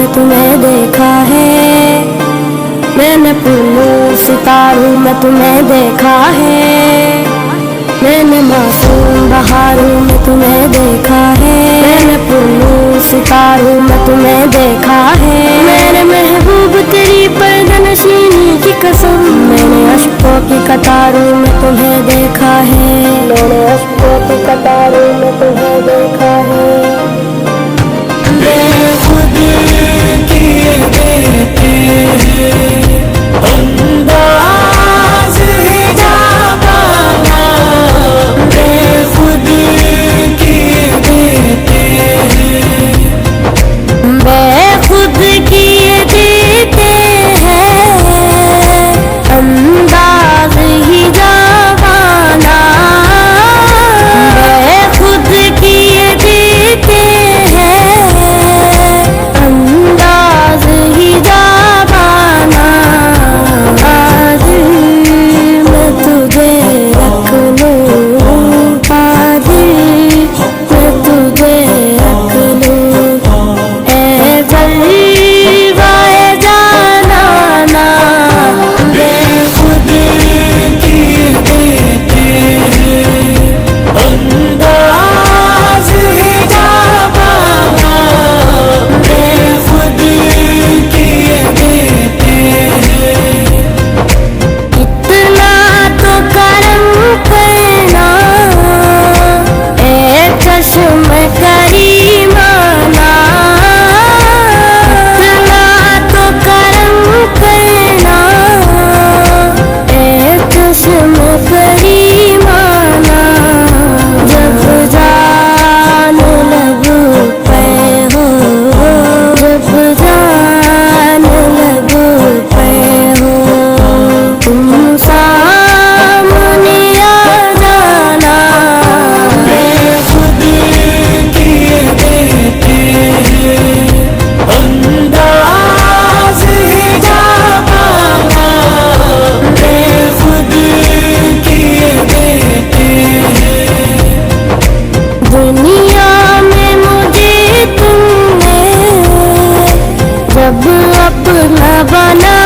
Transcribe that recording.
में तुम्हें देखा है, मैंने पुरनूर सितारों में तुम्हें देखा है, मैंने मासूम बहारों में तुम्हें देखा है, मैंने पुरनूर सितारों में तुम्हें देखा है। मेरे महबूब तेरी पर्दनशीनी की कसम, मैंने अश्कों की कतारों में तुम्हें देखा है, मैंने अश्कों की कतारों में तुम्हें देखा है। बेखुद किए देते हैं अंदाज हिजाबाना, बेखुद किए देते हैं, बेखुद किए देते हैं अंदाज हिजाबाना, बेखुद किए देते हैं अंदाज हिजाबाना। आज मैं तुझे रख लूं, आज मैं तुझे रख लूं, ए जलवाए जानाना। बेखुद किए देते हैं अंदाज हिजाबाना, बेखुद किए देते हैं। इतना तो करम करना ए चश्म करीमाना, इतना तो करम करना ए चश्म करीमाना। जब जान लब पे हो, जब जान लब पे हो, तुम सामने आ जाना। बेखुद किए देते हैं अंदाज हिजाबाना, बेखुद किए देते हैं। दुनिया में मुझे तुमने जब अपना बना